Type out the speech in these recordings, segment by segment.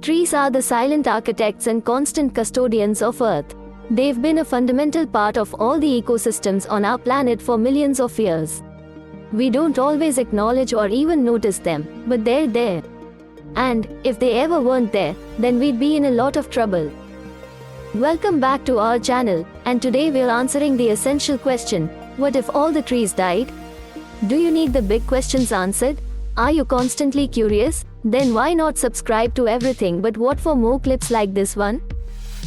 Trees are the silent architects and constant custodians of Earth. They've been a fundamental part of all the ecosystems on our planet for millions of years. We don't always acknowledge or even notice them, but they're there. And, if they ever weren't there, then we'd be in a lot of trouble. Welcome back to our channel, and today we're answering the essential question: what if all the trees died? Do you need the big questions answered? Are you constantly curious? Then why not subscribe to Everything But What for more clips like this one?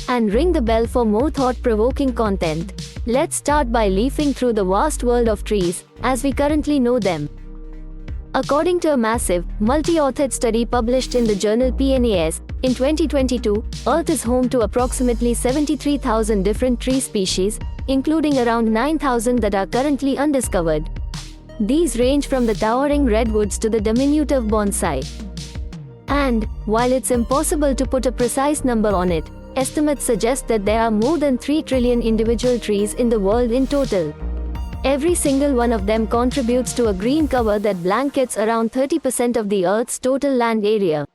And ring the bell for more thought-provoking content. Let's start by leafing through the vast world of trees, as we currently know them. According to a massive, multi-authored study published in the journal PNAS, in 2022, Earth is home to approximately 73,000 different tree species, including around 9,000 that are currently undiscovered. These range from the towering redwoods to the diminutive bonsai. And, while it's impossible to put a precise number on it, estimates suggest that there are more than 3 trillion individual trees in the world in total. Every single one of them contributes to a green cover that blankets around 30% of the Earth's total land area.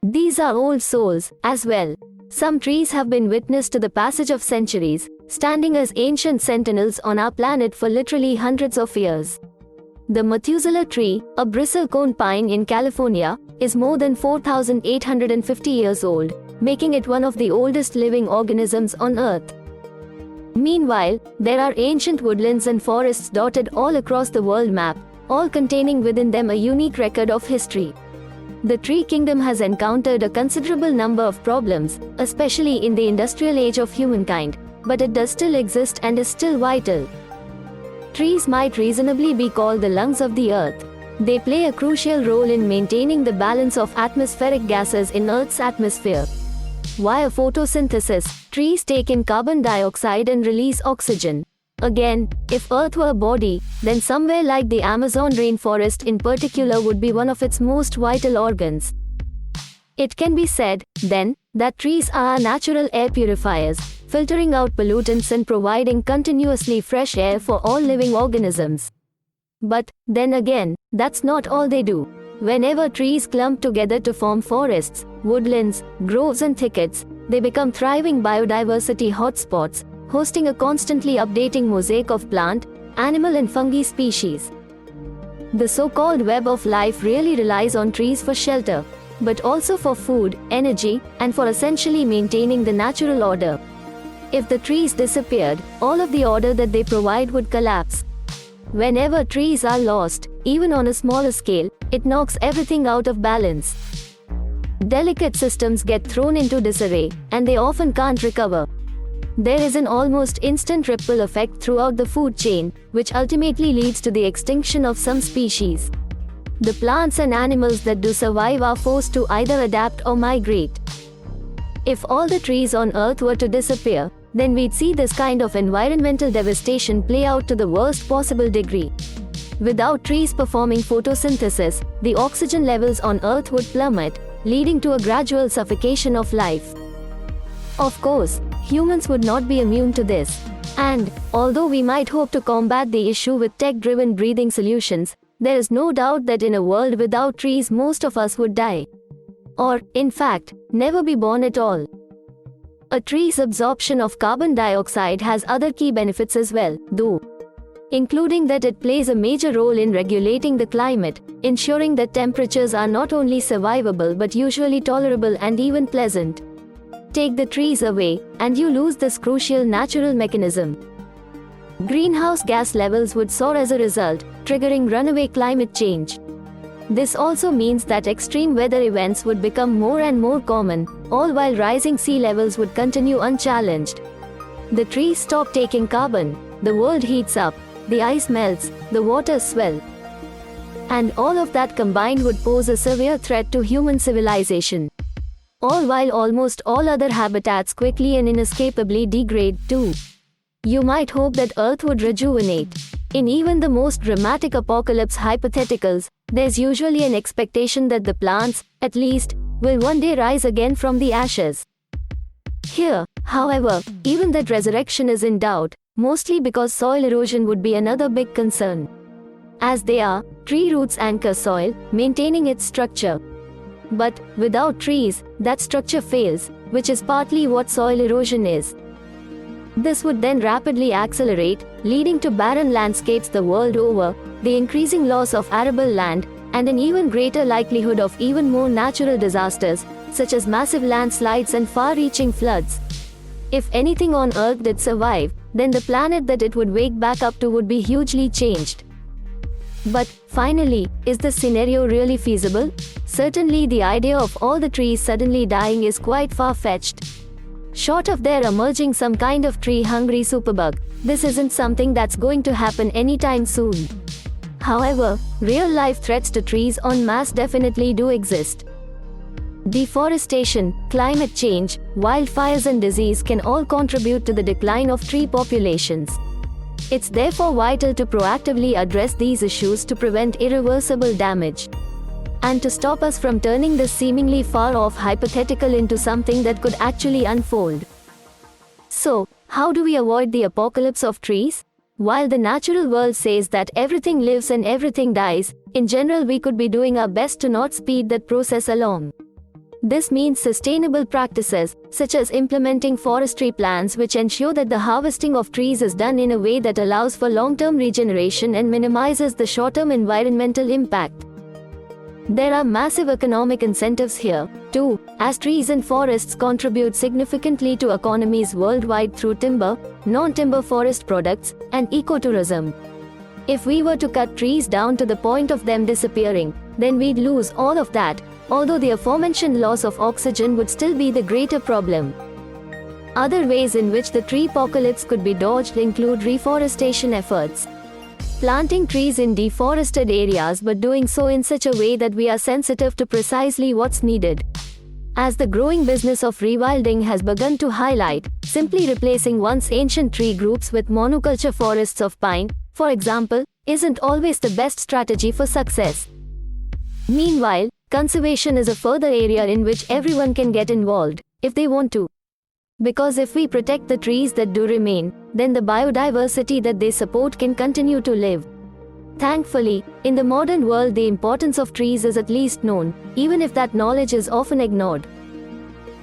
These are old souls, as well. Some trees have been witness to the passage of centuries, standing as ancient sentinels on our planet for literally hundreds of years. The Methuselah tree, a bristlecone pine in California, is more than 4,850 years old, making it one of the oldest living organisms on Earth. Meanwhile, there are ancient woodlands and forests dotted all across the world map, all containing within them a unique record of history. The tree kingdom has encountered a considerable number of problems, especially in the industrial age of humankind, but it does still exist and is still vital. Trees might reasonably be called the lungs of the Earth. They play a crucial role in maintaining the balance of atmospheric gases in Earth's atmosphere. Via photosynthesis, trees take in carbon dioxide and release oxygen. Again, if Earth were a body, then somewhere like the Amazon rainforest in particular would be one of its most vital organs. It can be said, then, that trees are our natural air purifiers, filtering out pollutants and providing continuously fresh air for all living organisms. But, then again, that's not all they do. Whenever trees clump together to form forests, woodlands, groves and thickets, they become thriving biodiversity hotspots, hosting a constantly updating mosaic of plant, animal and fungi species. The so-called web of life really relies on trees for shelter, but also for food, energy, and for essentially maintaining the natural order. If the trees disappeared, all of the order that they provide would collapse. Whenever trees are lost, even on a smaller scale, it knocks everything out of balance. Delicate systems get thrown into disarray, and they often can't recover. There is an almost instant ripple effect throughout the food chain, which ultimately leads to the extinction of some species. The plants and animals that do survive are forced to either adapt or migrate. If all the trees on Earth were to disappear, then we'd see this kind of environmental devastation play out to the worst possible degree. Without trees performing photosynthesis, the oxygen levels on Earth would plummet, leading to a gradual suffocation of life. Of course, humans would not be immune to this. And, although we might hope to combat the issue with tech-driven breathing solutions, there is no doubt that in a world without trees most of us would die. Or, in fact, never be born at all. A tree's absorption of carbon dioxide has other key benefits as well, though, including that it plays a major role in regulating the climate, ensuring that temperatures are not only survivable but usually tolerable and even pleasant. Take the trees away, and you lose this crucial natural mechanism. Greenhouse gas levels would soar as a result, triggering runaway climate change. This also means that extreme weather events would become more and more common, all while rising sea levels would continue unchallenged. The trees stop taking carbon, the world heats up, the ice melts, the waters swell. And all of that combined would pose a severe threat to human civilization. All while almost all other habitats quickly and inescapably degrade too. You might hope that Earth would rejuvenate. In even the most dramatic apocalypse hypotheticals, there's usually an expectation that the plants, at least, will one day rise again from the ashes. Here, however, even that resurrection is in doubt, mostly because soil erosion would be another big concern. As they are, tree roots anchor soil, maintaining its structure. But without trees, that structure fails, which is partly what soil erosion is. This would then rapidly accelerate, leading to barren landscapes the world over, the increasing loss of arable land, and an even greater likelihood of even more natural disasters, such as massive landslides and far-reaching floods. If anything on Earth did survive, then the planet that it would wake back up to would be hugely changed. But, finally, is this scenario really feasible? Certainly the idea of all the trees suddenly dying is quite far-fetched. Short of there emerging some kind of tree-hungry superbug, this isn't something that's going to happen anytime soon. However, real-life threats to trees en masse definitely do exist. Deforestation, climate change, wildfires and disease can all contribute to the decline of tree populations. It's therefore vital to proactively address these issues to prevent irreversible damage, and to stop us from turning this seemingly far-off hypothetical into something that could actually unfold. So, how do we avoid the apocalypse of trees? While the natural world says that everything lives and everything dies, in general we could be doing our best to not speed that process along. This means sustainable practices, such as implementing forestry plans which ensure that the harvesting of trees is done in a way that allows for long-term regeneration and minimizes the short-term environmental impact. There are massive economic incentives here, too, as trees and forests contribute significantly to economies worldwide through timber, non-timber forest products, and ecotourism. If we were to cut trees down to the point of them disappearing, then we'd lose all of that, although the aforementioned loss of oxygen would still be the greater problem. Other ways in which the tree apocalypse could be dodged include reforestation efforts. Planting trees in deforested areas, but doing so in such a way that we are sensitive to precisely what's needed. As the growing business of rewilding has begun to highlight, simply replacing once ancient tree groups with monoculture forests of pine, for example, isn't always the best strategy for success. Meanwhile, conservation is a further area in which everyone can get involved, if they want to. Because if we protect the trees that do remain, then the biodiversity that they support can continue to live. Thankfully, in the modern world the importance of trees is at least known, even if that knowledge is often ignored.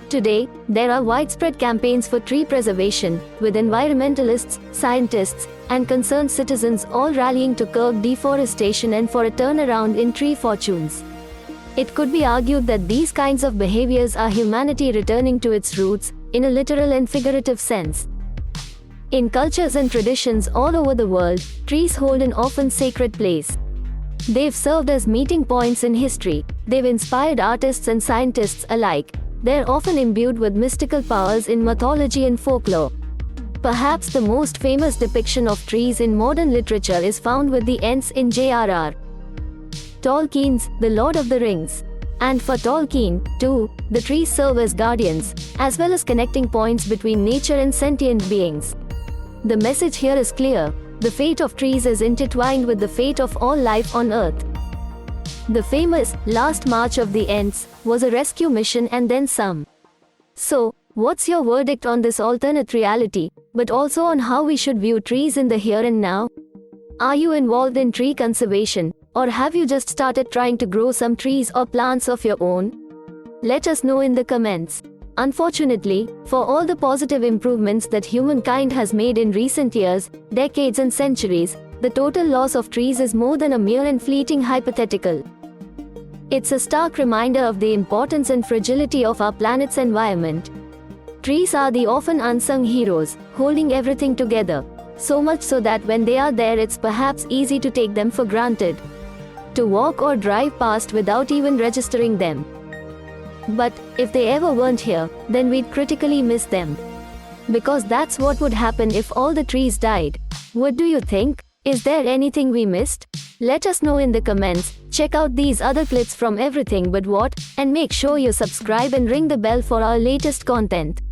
Today, there are widespread campaigns for tree preservation, with environmentalists, scientists, and concerned citizens all rallying to curb deforestation and for a turnaround in tree fortunes. It could be argued that these kinds of behaviors are humanity returning to its roots, in a literal and figurative sense. In cultures and traditions all over the world, trees hold an often sacred place. They've served as meeting points in history, they've inspired artists and scientists alike, they're often imbued with mystical powers in mythology and folklore. Perhaps the most famous depiction of trees in modern literature is found with the Ents in J.R.R. Tolkien's The Lord of the Rings. And for Tolkien, too, the trees serve as guardians, as well as connecting points between nature and sentient beings. The message here is clear: the fate of trees is intertwined with the fate of all life on Earth. The famous Last March of the Ents was a rescue mission and then some. So, what's your verdict on this alternate reality, but also on how we should view trees in the here and now? Are you involved in tree conservation, or have you just started trying to grow some trees or plants of your own? Let us know in the comments. Unfortunately, for all the positive improvements that humankind has made in recent years, decades and centuries, the total loss of trees is more than a mere and fleeting hypothetical. It's a stark reminder of the importance and fragility of our planet's environment. Trees are the often unsung heroes, holding everything together, so much so that when they are there it's perhaps easy to take them for granted, to walk or drive past without even registering them. But, if they ever weren't here, then we'd critically miss them. Because that's what would happen if all the trees died. What do you think? Is there anything we missed? Let us know in the comments. Check out these other clips from Everything But What, and make sure you subscribe and ring the bell for our latest content.